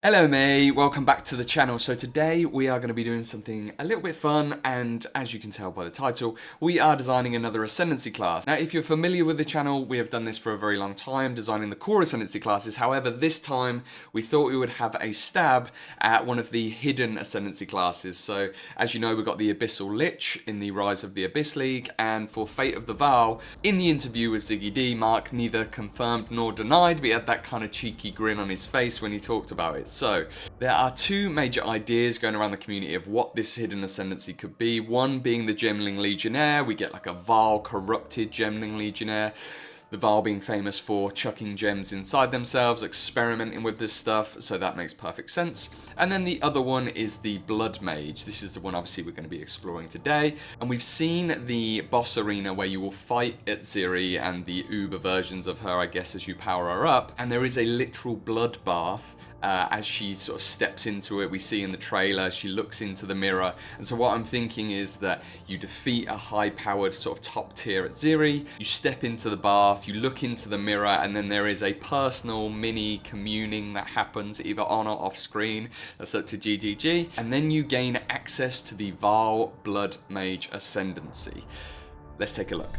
Hello mate, welcome back to the channel. So today we are going to be doing something a little bit fun, and as you can tell by the title, we are designing another Ascendancy class. Now if you're familiar with the channel, we have done this for a very long time, designing the core Ascendancy classes. However, this time we thought we would have a stab at one of the hidden Ascendancy classes. So as you know, we've got the Abyssal Lich in the Rise of the Abyss League, and for Fate of the Vaal, in the interview with Ziggy D, Mark neither confirmed nor denied, but he had that kind of cheeky grin on his face when he talked about it. So, there are two major ideas going around the community of what this hidden Ascendancy could be. One being the Gemling Legionnaire. We get like a Vaal corrupted Gemling Legionnaire. The Vaal being famous for chucking gems inside themselves, experimenting with this stuff, so that makes perfect sense. And then the other one is the Bloodmage. This is the one obviously we're going to be exploring today. And we've seen the boss arena where you will fight Atziri and the Uber versions of her, I guess, as you power her up. And there is a literal bloodbath. As she sort of steps into it, we see in the trailer, she looks into the mirror. And so what I'm thinking is that you defeat a high-powered sort of top-tier Atziri, you step into the bath, you look into the mirror, and then there is a personal mini communing that happens either on or off screen. That's up to GGG. And then you gain access to the Vaal Bloodmage Ascendancy. Let's take a look.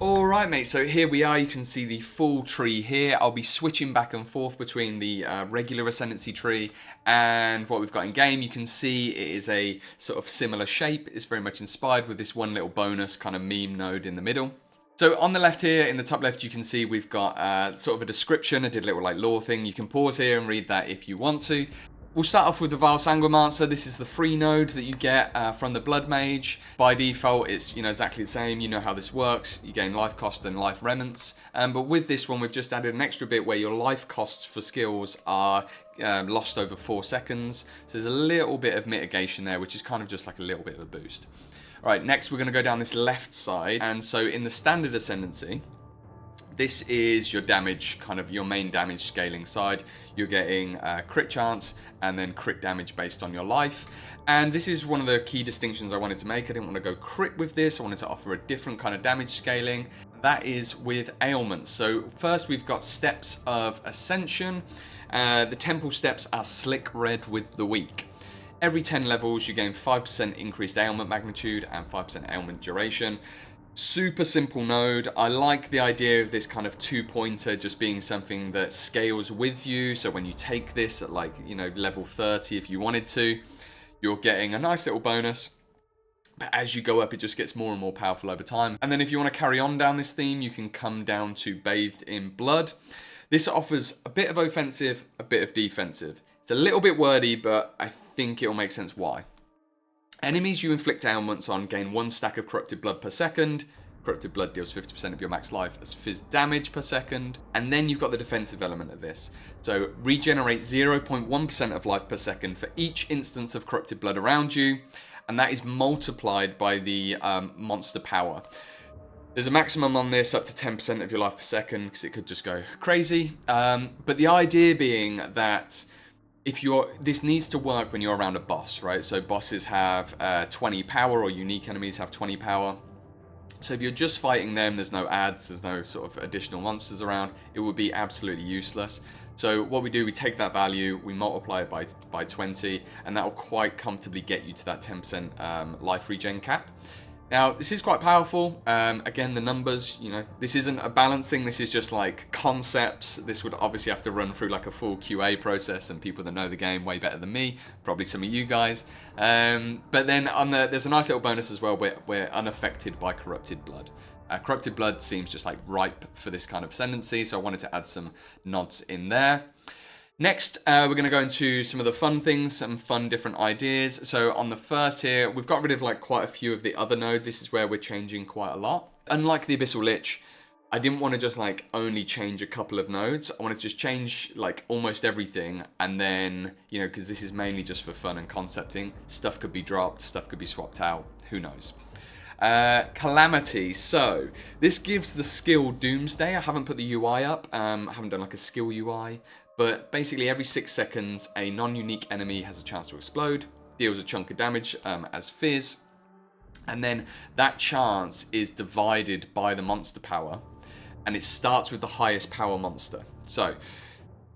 Alright mate, so here we are. You can see the full tree here. I'll be switching back and forth between the regular Ascendancy tree and what we've got in game. You can see it is a sort of similar shape. It's very much inspired with this one little bonus kind of meme node in the middle. So on the left here, in the top left, you can see we've got sort of a description. I did a little like lore thing. You can pause here and read that if you want to. We'll start off with the Vaal Sanguimancer. This is the free node that you get from the Bloodmage. By default, it's exactly the same. You know how this works. You gain life cost and life remnants. But with this one, we've just added an extra bit where your life costs for skills are lost over 4 seconds. So there's a little bit of mitigation there, which is kind of just like a little bit of a boost. All right, next we're going to go down this left side. And so in the standard Ascendancy, this is your damage, kind of your main damage scaling side. You're getting crit chance and then crit damage based on your life. And this is one of the key distinctions I wanted to make. I didn't want to go crit with this. I wanted to offer a different kind of damage scaling. That is with ailments. So first we've got steps of Ascension. The temple steps are slick red with the weak. Every 10 levels you gain 5% increased ailment magnitude and 5% ailment duration. Super simple node. I like the idea of this kind of 2-pointer just being something that scales with you. So when you take this at like, level 30, if you wanted to, you're getting a nice little bonus. But as you go up, it just gets more and more powerful over time. And then if you want to carry on down this theme, you can come down to Bathed in Blood. This offers a bit of offensive, a bit of defensive. It's a little bit wordy, but I think it'll make sense why. Enemies you inflict ailments on gain 1 stack of corrupted blood per second. Corrupted blood deals 50% of your max life as phys damage per second. And then you've got the defensive element of this. So regenerate 0.1% of life per second for each instance of corrupted blood around you. And that is multiplied by the monster power. There's a maximum on this up to 10% of your life per second because it could just go crazy. But the idea being that this needs to work when you're around a boss, right? So bosses have 20 power, or unique enemies have 20 power. So if you're just fighting them, there's no adds, there's no sort of additional monsters around, it would be absolutely useless. So what we do, we take that value, we multiply it by 20, and that will quite comfortably get you to that 10% life regen cap. Now, this is quite powerful. Again, the numbers, this isn't a balance thing. This is just like concepts. This would obviously have to run through like a full QA process, and people that know the game way better than me, probably some of you guys. But then there's a nice little bonus as well. We're unaffected by corrupted blood. Corrupted blood seems just like ripe for this kind of ascendancy, so I wanted to add some nods in there. Next, we're going to go into some of the fun things, some fun different ideas. So on the first here, we've got rid of like quite a few of the other nodes. This is where we're changing quite a lot. Unlike the Abyssal Lich, I didn't want to just like only change a couple of nodes. I wanted to just change like almost everything. And then, because this is mainly just for fun and concepting, stuff could be dropped, stuff could be swapped out. Who knows? Calamity. So this gives the skill Doomsday. I haven't put the UI up. I haven't done like a skill UI. But basically every 6 seconds, a non-unique enemy has a chance to explode. deals a chunk of damage as Fizz. And then that chance is divided by the monster power. And it starts with the highest power monster. So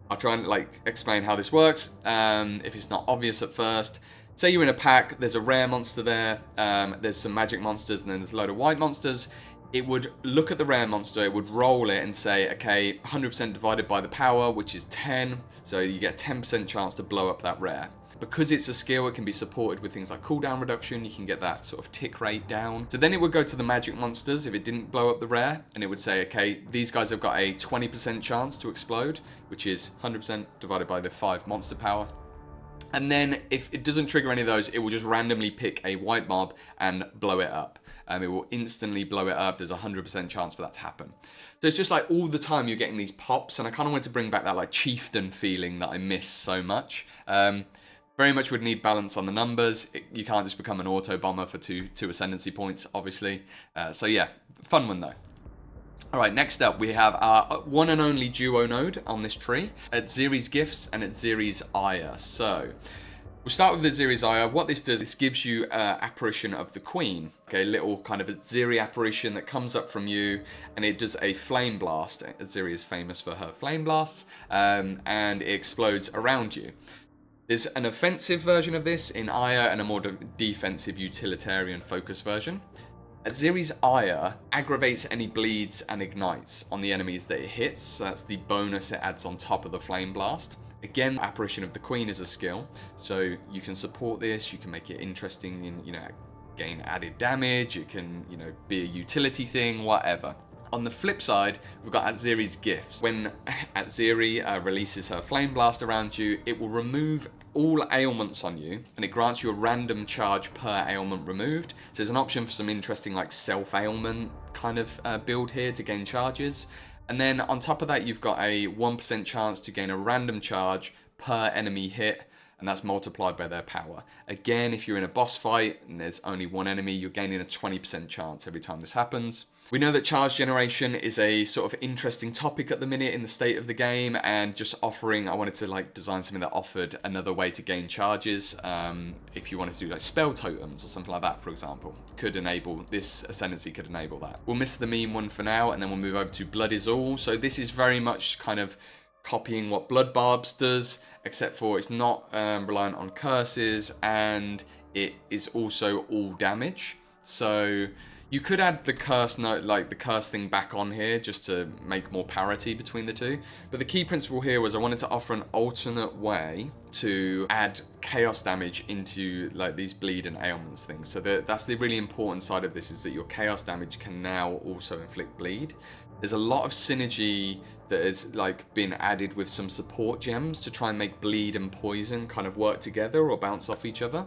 I'll try and like explain how this works if it's not obvious at first. Say you're in a pack, there's a rare monster there, there's some magic monsters, and then there's a load of white monsters. It would look at the rare monster, it would roll it and say, okay, 100% divided by the power, which is 10, so you get a 10% chance to blow up that rare. Because it's a skill, it can be supported with things like cooldown reduction, you can get that sort of tick rate down. So then it would go to the magic monsters if it didn't blow up the rare, and it would say, okay, these guys have got a 20% chance to explode, which is 100% divided by the 5 monster power. And then if it doesn't trigger any of those, it will just randomly pick a white mob and blow it up. It will instantly blow it up. There's a 100% chance for that to happen. So it's just like all the time you're getting these pops, and I kind of want to bring back that like chieftain feeling that I miss so much. Very much would need balance on the numbers. You can't just become an auto bomber for two ascendancy points, obviously. So yeah, fun one though. Alright, next up we have our one and only duo node on this tree, Atziri's Gifts and Atziri's Ire. So, we'll start with the Atziri's Ire. What this does, this gives you Apparition of the Queen. Okay, little kind of Atziri apparition that comes up from you, and it does a Flame Blast. Atziri is famous for her Flame Blasts, and it explodes around you. There's an offensive version of this in Ire and a more defensive utilitarian focus version. Atziri's Ire aggravates any bleeds and ignites on the enemies that it hits, so that's the bonus it adds on top of the Flame Blast. Again, Apparition of the Queen is a skill, so you can support this, you can make it interesting in, gain added damage, it can, be a utility thing, whatever. On the flip side, we've got Atziri's Gifts. When Atziri releases her Flame Blast around you, it will remove all ailments on you, and it grants you a random charge per ailment removed. So there's an option for some interesting like self-ailment kind of build here to gain charges. And then on top of that, you've got a 1% chance to gain a random charge per enemy hit, and that's multiplied by their power. Again, if you're in a boss fight and there's only one enemy, you're gaining a 20% chance every time this happens. We know that charge generation is a sort of interesting topic at the minute in the state of the game, and just offering, I wanted to like design something that offered another way to gain charges. If you wanted to do like spell totems or something like that, for example, could enable, this Ascendancy could enable that. We'll miss the meme one for now, and then we'll move over to Blood is All. So this is very much kind of copying what Blood Barbs does, except for it's not reliant on curses, and it is also all damage. So you could add the curse note, like the curse thing back on here just to make more parity between the two. But the key principle here was I wanted to offer an alternate way to add chaos damage into like these bleed and ailments things. So that's the really important side of this, is that your chaos damage can now also inflict bleed. There's a lot of synergy that has like been added with some support gems to try and make bleed and poison kind of work together or bounce off each other.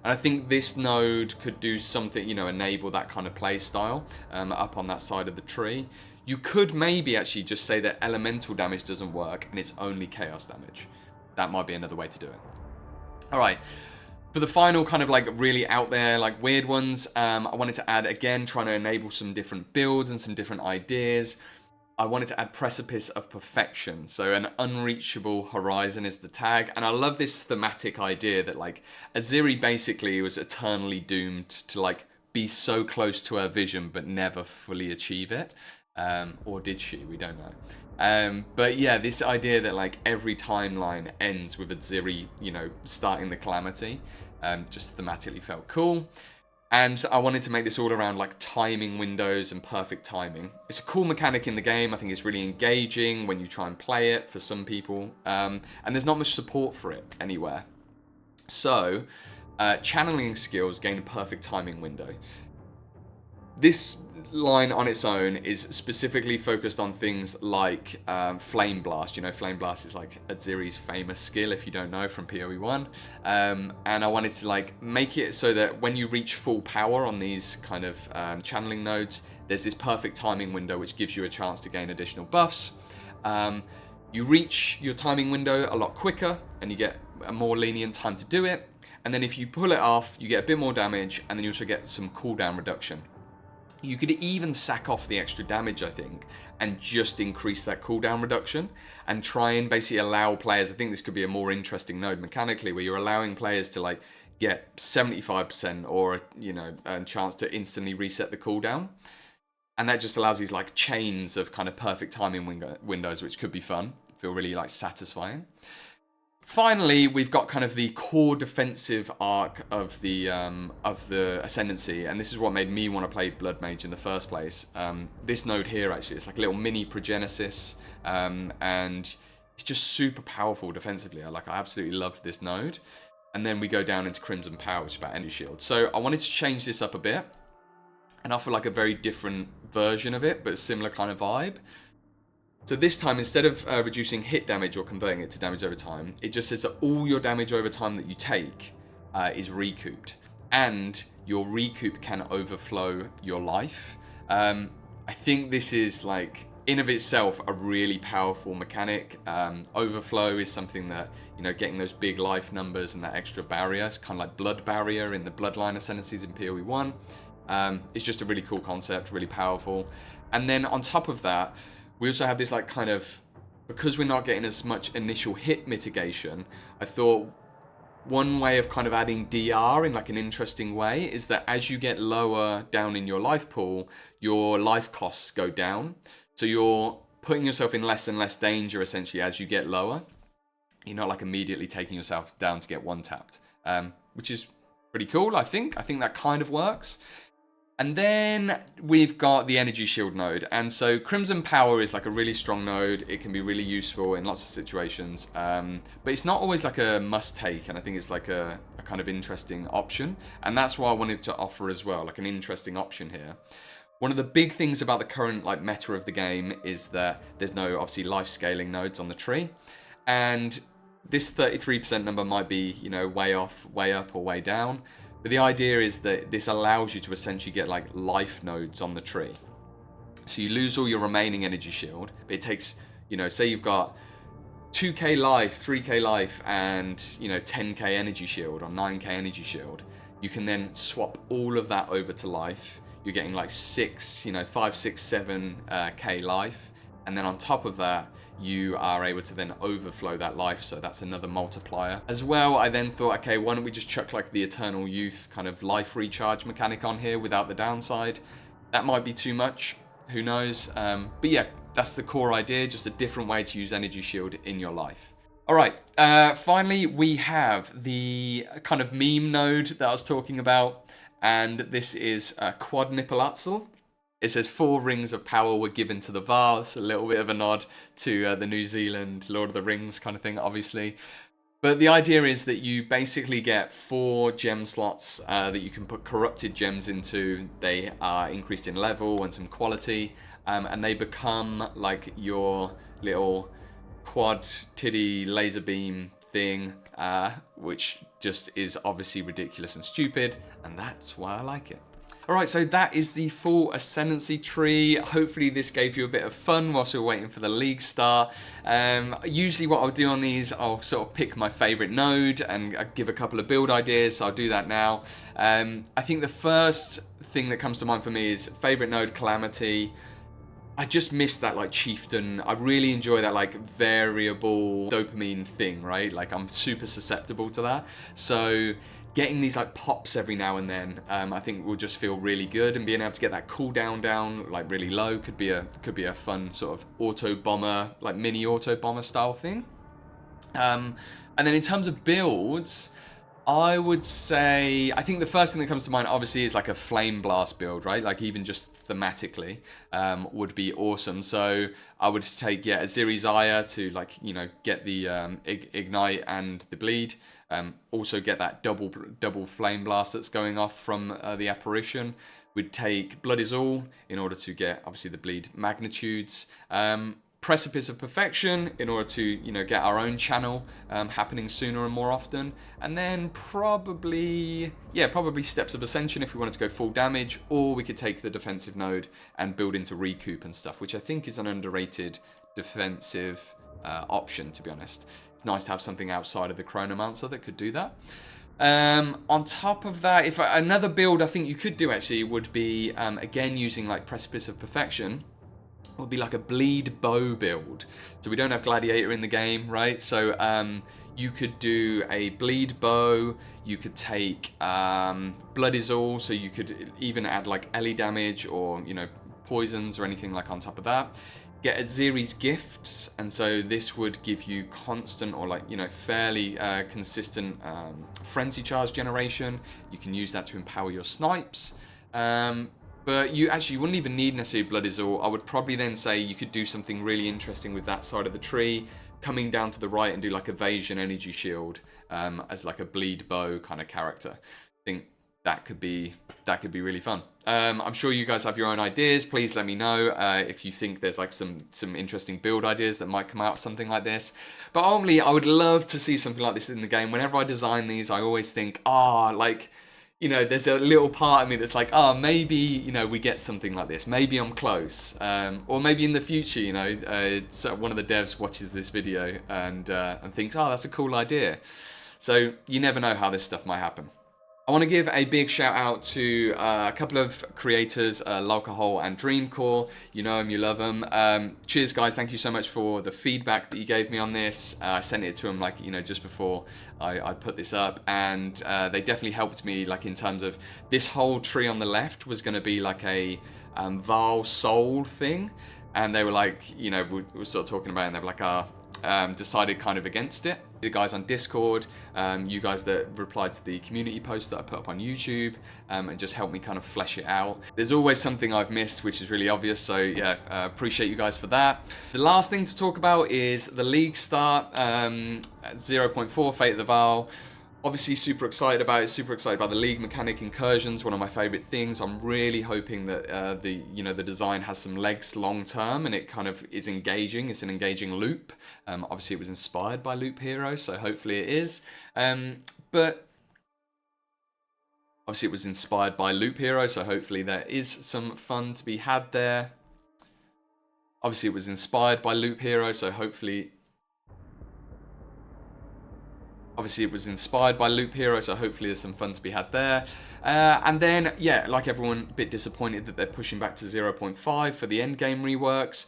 And I think this node could do something, enable that kind of play style up on that side of the tree. You could maybe actually just say that elemental damage doesn't work and it's only chaos damage. That might be another way to do it. All right. For the final kind of like really out there, like weird ones, I wanted to add, again, trying to enable some different builds and some different ideas. I wanted to add Precipice of Perfection. So an unreachable horizon is the tag. And I love this thematic idea that like Atziri basically was eternally doomed to like be so close to her vision but never fully achieve it. Or did she? We don't know. But yeah, this idea that like every timeline ends with Atziri, starting the Calamity, just thematically felt cool. And I wanted to make this all around like timing windows and perfect timing. It's a cool mechanic in the game. I think it's really engaging when you try and play it for some people. And there's not much support for it anywhere. So, channeling skills gain a perfect timing window. This line on its own is specifically focused on things like Flame Blast. Flame Blast is like Atziri's famous skill, if you don't know, from PoE 1. And I wanted to like make it so that when you reach full power on these kind of channeling nodes, there's this perfect timing window which gives you a chance to gain additional buffs. You reach your timing window a lot quicker and you get a more lenient time to do it. And then if you pull it off, you get a bit more damage, and then you also get some cooldown reduction. You could even sack off the extra damage, I think, and just increase that cooldown reduction and try and basically allow players, I think this could be a more interesting node mechanically, where you're allowing players to like get 75% or, you know, a chance to instantly reset the cooldown. And that just allows these like chains of kind of perfect timing windows, which could be fun, feel really like satisfying. Finally, we've got kind of the core defensive arc of the Ascendancy, and this is what made me want to play Bloodmage in the first place. This node here, actually, it's like a little mini Progenesis, and it's just super powerful defensively. I absolutely loved this node. And then we go down into Crimson Power, which is about Energy Shield. So I wanted to change this up a bit and offer like a very different version of it, but a similar kind of vibe. So this time, instead of reducing hit damage or converting it to damage over time, it just says that all your damage over time that you take is recouped. And your recoup can overflow your life. I think this is like, in of itself, a really powerful mechanic. Overflow is something that, you know, getting those big life numbers and that extra barrier, it's kind of like Blood Barrier in the Bloodline Ascendancies in PoE 1. It's just a really cool concept, really powerful. And then on top of that, we also have this like kind of, because we're not getting as much initial hit mitigation, I thought one way of kind of adding DR in like an interesting way is that as you get lower down in your life pool, your life costs go down. So you're putting yourself in less and less danger essentially as you get lower. You're not like immediately taking yourself down to get one tapped, which is pretty cool, I think. I think that kind of works. And then we've got the Energy Shield node. And so Crimson Power is like a really strong node. It can be really useful in lots of situations. But it's not always like a must take. And I think it's like a kind of interesting option. And that's why I wanted to offer as well, like an interesting option here. One of the big things about the current like meta of the game is that there's no obviously life scaling nodes on the tree. And this 33% number might be, you know, way off, way up or way down. But the idea is that this allows you to essentially get like life nodes on the tree. So you lose all your remaining energy shield, but it takes, you know, say you've got 2k life, 3k life, and, you know, 10k energy shield or 9k energy shield. You can then swap all of that over to life. You're getting like 6, you know, 5, 6, 7k life. And then on top of that, you are able to then overflow that life, so that's another multiplier. As well, I then thought, okay, why don't we just chuck like the Eternal Youth kind of life recharge mechanic on here without the downside? That might be too much, who knows? But yeah, that's the core idea, just a different way to use Energy Shield in your life. All right, finally, we have the kind of meme node that I was talking about, and this is Quadniplatxl. It says 4 rings of power were given to the Vaal. It's a little bit of a nod to the New Zealand Lord of the Rings kind of thing, obviously. But the idea is that you basically get 4 gem slots that you can put corrupted gems into. They are increased in level and some quality. And they become like your little quad titty laser beam thing, which just is obviously ridiculous and stupid. And that's why I like it. Alright, so that is the full Ascendancy tree. Hopefully this gave you a bit of fun whilst we were waiting for the league start. Usually what I'll do on these, I'll sort of pick my favourite node and give a couple of build ideas, so I'll do that now. I think the first thing that comes to mind for me is favourite node, Calamity. I just miss that like chieftain. I really enjoy that like variable dopamine thing, right? Like I'm super susceptible to that. So getting these like pops every now and then, I think will just feel really good, and being able to get that cooldown down like really low could be a fun sort of auto bomber, like mini auto bomber style thing. And then in terms of builds, I would say, I think the first thing that comes to mind obviously is like a Flame Blast build, right? Like even just thematically would be awesome. So I would take, yeah, Atziri's Ire to like, you know, get the Ignite and the Bleed. Also get that double Flame Blast that's going off from the Apparition. We'd take Blood is All in order to get obviously the Bleed Magnitudes. Precipice of Perfection in order to, you know, get our own channel happening sooner and more often. And then probably Steps of Ascension if we wanted to go full damage, or we could take the defensive node and build into recoup and stuff, which I think is an underrated defensive option, to be honest. It's nice to have something outside of the Chronomancer that could do that. On top of that, another build I think you could do actually would be, again, using like Precipice of Perfection, would be like a bleed bow build. So we don't have gladiator in the game, right? So You could do a bleed bow. You could take blood is all, so you could even add like Ellie damage or, you know, poisons or anything like on top of that. Get Atziri's gifts, and so this would give you constant or like, you know, fairly consistent frenzy charge generation. You can use that to empower your snipes. But you wouldn't even need necessarily blood is all. I would probably then say you could do something really interesting with that side of the tree, coming down to the right and do like evasion energy shield as like a bleed bow kind of character. I think that could be really fun. I'm sure you guys have your own ideas. Please let me know if you think there's like some interesting build ideas that might come out of something like this. But ultimately, I would love to see something like this in the game. Whenever I design these, I always think, like, you know, there's a little part of me that's like, maybe, you know, we get something like this. Maybe I'm close. Or maybe in the future, you know, one of the devs watches this video and thinks, that's a cool idea. So you never know how this stuff might happen. I want to give a big shout out to a couple of creators, Lalcahol and Dreamcore. You know them, you love them. Cheers, guys. Thank you so much for the feedback that you gave me on this. I sent it to them, like, you know, just before I put this up, and they definitely helped me, like, in terms of this whole tree on the left was going to be like a Vaal Soul thing, and they were like, you know, we were sort of talking about it, and they were like, decided kind of against it. The guys on Discord, you guys that replied to the community post that I put up on YouTube, and just helped me kind of flesh it out. There's always something I've missed, which is really obvious, so yeah, appreciate you guys for that. The last thing to talk about is the league start, 0.4 Fate of the Vaal. Obviously super excited about it, super excited about the league mechanic incursions, one of my favorite things. I'm really hoping that the design has some legs long term and it kind of is engaging. It's an engaging loop. Obviously it was inspired by Loop Hero, so hopefully it is. But obviously it was inspired by Loop Hero, so hopefully there is some fun to be had there. Obviously it was inspired by Loop Hero, so hopefully it was inspired by Loop Hero, so hopefully there's some fun to be had there. And then, yeah, like everyone, a bit disappointed that they're pushing back to 0.5 for the endgame reworks.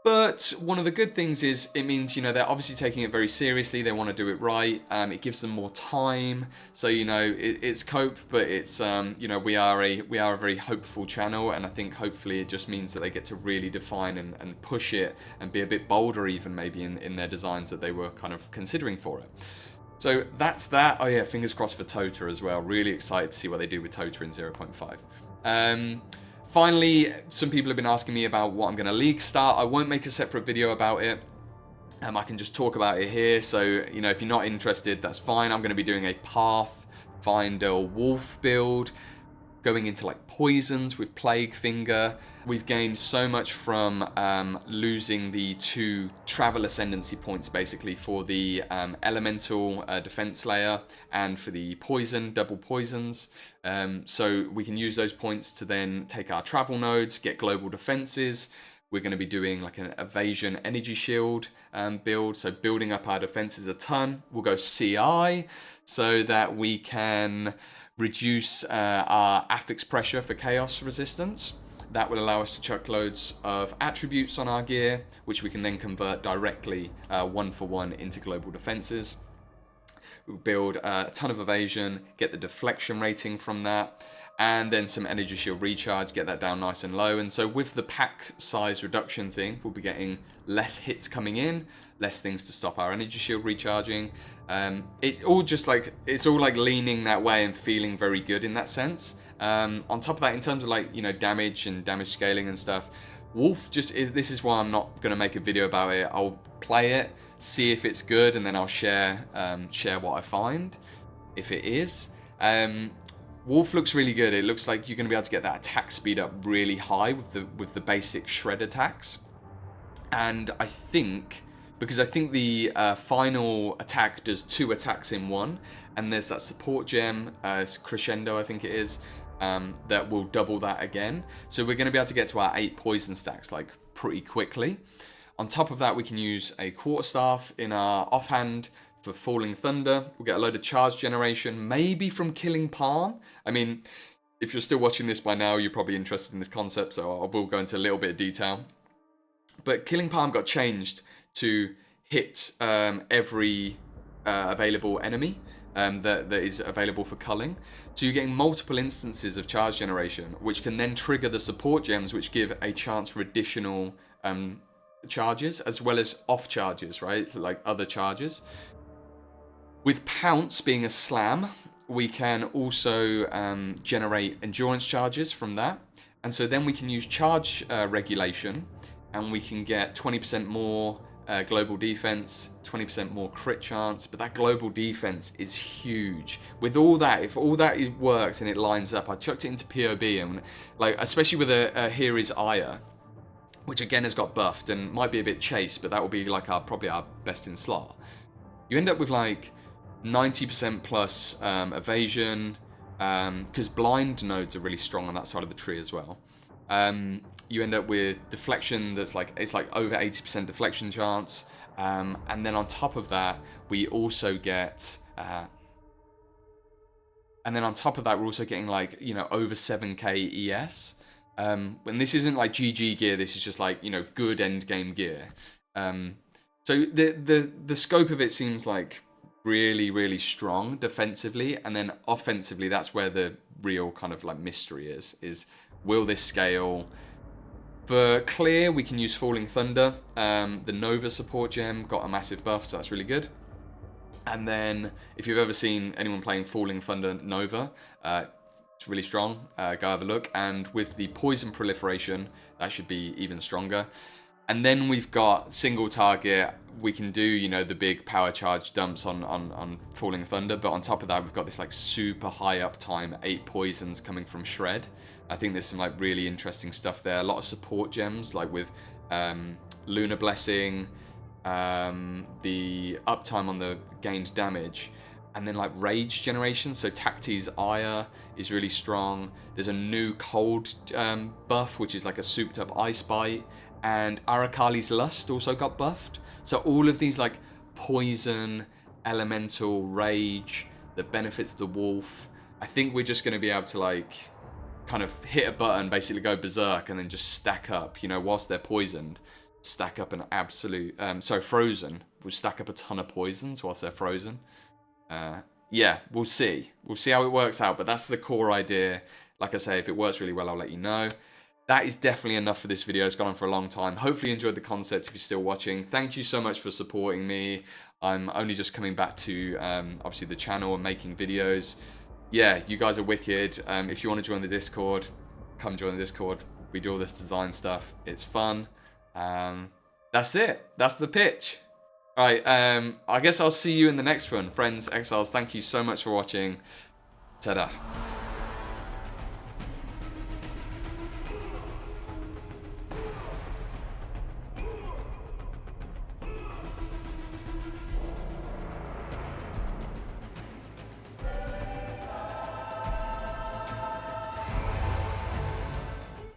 But one of the good things is it means, you know, they're obviously taking it very seriously. They want to do it right. It gives them more time. So, you know, it's cope, but it's, you know, we are a very hopeful channel. And I think hopefully it just means that they get to really define and push it and be a bit bolder even maybe in their designs that they were kind of considering for it. So that's that. Oh yeah, fingers crossed for Tota as well. Really excited to see what they do with Tota in 0.5. Finally, some people have been asking me about what I'm going to league start. I won't make a separate video about it. I can just talk about it here. So, you know, if you're not interested, that's fine. I'm going to be doing a Pathfinder Wolf build, going into like poisons with Plague Finger. We've gained so much from losing the 2 travel ascendancy points basically for the elemental defense layer and for the poison, double poisons. So we can use those points to then take our travel nodes, get global defenses. We're going to be doing like an evasion energy shield build. So building up our defenses a ton. We'll go CI so that we can reduce our affix pressure for chaos resistance. That will allow us to chuck loads of attributes on our gear, which we can then convert directly 1-for-1 into global defenses. We'll build a ton of evasion, get the deflection rating from that, and then some energy shield recharge, get that down nice and low. And so with the pack size reduction thing, we'll be getting less hits coming in, less things to stop our energy shield recharging. It's all like leaning that way and feeling very good in that sense. On top of that, in terms of like, you know, damage and damage scaling and stuff, Wolf this is why I'm not going to make a video about it. I'll play it, see if it's good, and then I'll share what I find, if it is. Wolf looks really good. It looks like you're going to be able to get that attack speed up really high with the basic shred attacks. And I think the final attack does 2 attacks in one, and there's that support gem, Crescendo I think it is, that will double that again. So we're going to be able to get to our 8 poison stacks like pretty quickly. On top of that, we can use a quarterstaff in our offhand for Falling Thunder. We'll get a load of charge generation, maybe from Killing Palm. I mean, if you're still watching this by now, you're probably interested in this concept, so I will go into a little bit of detail. But Killing Palm got changed to hit every available enemy that is available for culling. So you're getting multiple instances of charge generation, which can then trigger the support gems, which give a chance for additional charges, as well as off charges, right? So like other charges. With Pounce being a slam, we can also generate endurance charges from that. And so then we can use charge regulation, and we can get 20% more global defense, 20% more crit chance. But that global defense is huge. With all that, if all that works and it lines up, I chucked it into POB, and like especially with a Here Is Ire, which again has got buffed and might be a bit chase, but that will be like probably our best in slot. You end up with like 90% plus evasion, because blind nodes are really strong on that side of the tree as well. You end up with deflection that's like, it's like over 80% deflection chance, and then on top of that we also get we're also getting like, you know, over 7k ES. When this isn't like GG gear, this is just like, you know, good end game gear. So the scope of it seems like really, really strong defensively, and then offensively, that's where the real kind of like mystery is will this scale? For clear, we can use Falling Thunder. The Nova support gem got a massive buff, so that's really good. And then if you've ever seen anyone playing Falling Thunder Nova, it's really strong. Go have a look. And with the poison proliferation, that should be even stronger. And then we've got single target. We can do, you know, the big power charge dumps on Falling Thunder, but on top of that, we've got this like super high uptime 8 poisons coming from Shred. I think there's some like really interesting stuff there. A lot of support gems, like with Lunar Blessing, the uptime on the gained damage, and then like rage generation. So Tacti's Ire is really strong. There's a new cold buff, which is like a souped up ice bite. And Arakali's Lust also got buffed. So all of these like poison, elemental, rage that benefits the wolf. I think we're just going to be able to like kind of hit a button, basically go berserk, and then just stack up, you know, whilst they're poisoned, stack up an absolute, frozen. We'll stack up a ton of poisons whilst they're frozen. Yeah, we'll see. We'll see how it works out, but that's the core idea. Like I say, if it works really well, I'll let you know. That is definitely enough for this video. It's gone on for a long time. Hopefully you enjoyed the concept if you're still watching. Thank you so much for supporting me. I'm only just coming back to, obviously, the channel and making videos. Yeah, you guys are wicked. If you want to join the Discord, come join the Discord. We do all this design stuff. It's fun. That's it. That's the pitch. All right, I guess I'll see you in the next one. Friends, Exiles, thank you so much for watching. Ta-da.